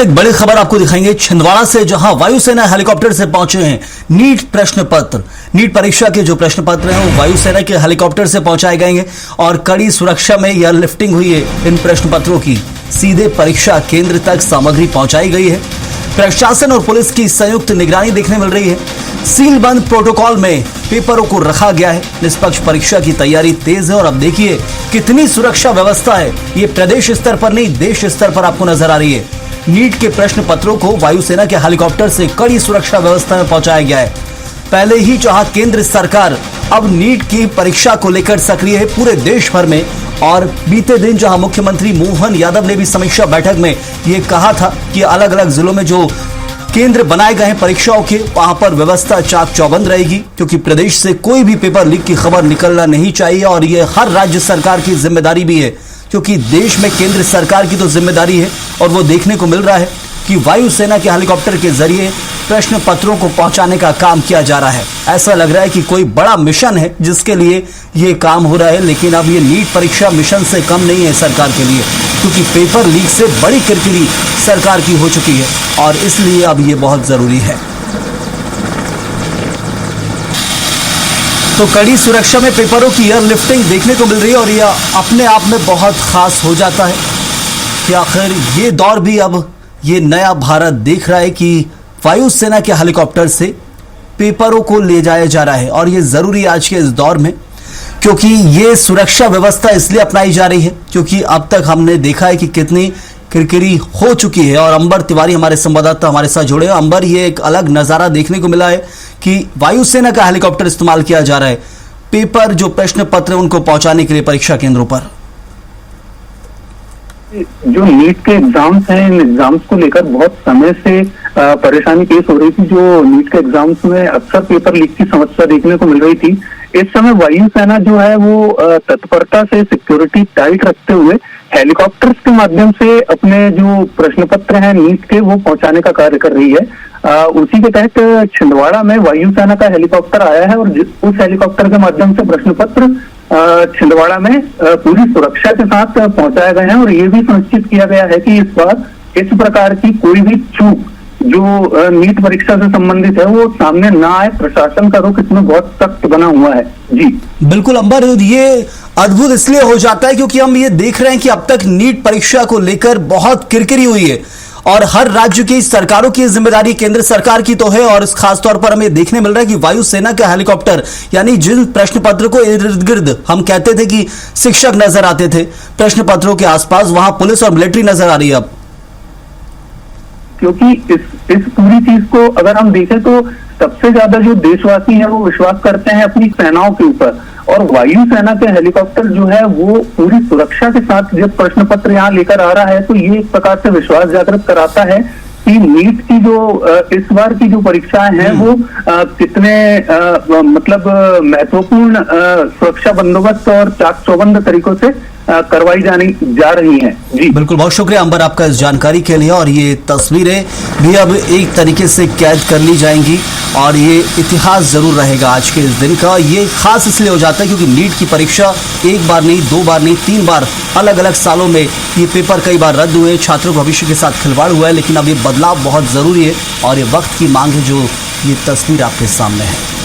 वक्त एक बड़ी खबर आपको दिखाएंगे छिंदवाड़ा से, जहां वायुसेना हेलीकॉप्टर से पहुंचे हैं नीट प्रश्न पत्र। नीट परीक्षा के जो प्रश्न पत्र हैं वो वायुसेना के हेलीकॉप्टर से पहुंचाए गए हैं और कड़ी सुरक्षा में यह लिफ्टिंग हुई है। इन प्रश्न पत्रों की सीधे परीक्षा केंद्र तक सामग्री पहुंचाई गई है। प्रशासन और पुलिस की संयुक्त निगरानी देखने मिल रही है। सीलबंद प्रोटोकॉल में पेपरों को रखा गया है। निष्पक्ष परीक्षा की तैयारी तेज है और अब देखिए कितनी सुरक्षा व्यवस्था है। ये प्रदेश स्तर पर नहीं, देश स्तर पर आपको नजर आ रही है। नीट के प्रश्न पत्रों को वायुसेना के हेलीकॉप्टर से कड़ी सुरक्षा व्यवस्था में पहुंचाया गया है। पहले ही जहां केंद्र सरकार अब नीट की परीक्षा को लेकर सक्रिय है पूरे देश भर में, और बीते दिन जहां मुख्यमंत्री मोहन यादव ने भी समीक्षा बैठक में ये कहा था कि अलग अलग जिलों में जो केंद्र बनाए गए हैं परीक्षाओं के, वहां पर व्यवस्था चाक चौबंद रहेगी, क्योंकि प्रदेश से कोई भी पेपर लीक की खबर निकलना नहीं चाहिए। और ये हर राज्य सरकार की जिम्मेदारी भी है, क्योंकि देश में केंद्र सरकार की तो जिम्मेदारी है और वो देखने को मिल रहा है कि वायुसेना के हेलीकॉप्टर के जरिए प्रश्न पत्रों को पहुंचाने का काम किया जा रहा है। ऐसा लग रहा है कि कोई बड़ा मिशन है जिसके लिए ये काम हो रहा है, लेकिन अब ये नीट परीक्षा मिशन से कम नहीं है सरकार के लिए, क्योंकि पेपर लीक से बड़ी किरकिरी सरकार की हो चुकी है और इसलिए अब ये बहुत जरूरी है। तो कड़ी सुरक्षा में पेपरों की एयर लिफ्टिंग देखने को मिल रही है और यह अपने आप में बहुत खास हो जाता है कि आखिर ये दौर भी अब ये नया भारत देख रहा है कि वायुसेना के हेलीकॉप्टर से पेपरों को ले जाया जा रहा है। और ये जरूरी आज के इस दौर में, क्योंकि ये सुरक्षा व्यवस्था इसलिए अपनाई जा रही है क्योंकि अब तक हमने देखा है कि कितनी किरकिरी हो चुकी है। और अंबर तिवारी हमारे संवाददाता हमारे साथ जुड़े हैं। अंबर, ये एक अलग नजारा देखने को मिला है कि वायुसेना का हेलीकॉप्टर इस्तेमाल किया जा रहा है पेपर जो प्रश्न पत्र उनको पहुंचाने के लिए परीक्षा केंद्रों पर। जो नीट के एग्जाम्स हैं, इन एग्जाम्स को लेकर बहुत समय से परेशानी पेश हो रही थी। जो नीट के एग्जाम्स में अक्सर पेपर लीक की समस्या देखने को मिल रही थी। इस समय वायुसेना जो है वो तत्परता से सिक्योरिटी टाइट रखते हुए हेलीकॉप्टर्स के माध्यम से अपने जो प्रश्न पत्र हैं नीट के वो पहुंचाने का कार्य कर रही है। उसी के तहत छिंदवाड़ा में वायुसेना का हेलीकॉप्टर आया है और उस हेलीकॉप्टर के माध्यम से प्रश्न पत्र छिंदवाड़ा में पूरी सुरक्षा के साथ पहुंचाए गए हैं। और ये भी सुनिश्चित किया गया है कि इस बार इस प्रकार की कोई भी चूक जो नीट परीक्षा से संबंधित है वो सामने ना आए। प्रशासन का रुख इसमें बहुत सख्त बना हुआ है। जी बिल्कुल अंबर, ये अद्भुत इसलिए हो जाता है क्योंकि हम ये देख रहे हैं कि अब तक नीट परीक्षा को लेकर बहुत किरकिरी हुई है और हर राज्य की सरकारों की जिम्मेदारी केंद्र सरकार की तो है। और खास तौर पर हमें देखने मिल रहा है कि वायुसेना का हेलीकॉप्टर, यानी जिन प्रश्न पत्र को इर्द गिर्द हम कहते थे कि शिक्षक नजर आते थे प्रश्न पत्रों के आसपास, वहां पुलिस और मिलिट्री नजर आ रही है अब। क्योंकि इस पूरी चीज को अगर हम देखें तो सबसे ज्यादा जो देशवासी हैं वो विश्वास करते हैं अपनी सेनाओं के ऊपर, और वायुसेना के हेलीकॉप्टर जो है वो पूरी सुरक्षा के साथ जब प्रश्न पत्र यहाँ लेकर आ रहा है तो ये एक प्रकार से विश्वास जागृत कराता है कि नीट की जो इस बार की जो परीक्षाएं हैं वो कितने मतलब महत्वपूर्ण सुरक्षा बंदोबस्त और चाक चौबंद तरीकों से करवाई जा रही हैं। जी बिल्कुल, बहुत शुक्रिया अंबर आपका इस जानकारी के लिए। और ये तस्वीरें भी अब एक तरीके से कैद कर ली जाएंगी और ये इतिहास जरूर रहेगा आज के इस दिन का। ये खास इसलिए हो जाता है क्योंकि नीट की परीक्षा एक बार नहीं, दो बार नहीं, 3 बार अलग अलग सालों में ये पेपर कई बार रद्द हुए, छात्रों के भविष्य के साथ खिलवाड़ हुआ है। लेकिन अब ये बदलाव बहुत जरूरी है और ये वक्त की मांग है जो ये तस्वीर आपके सामने है।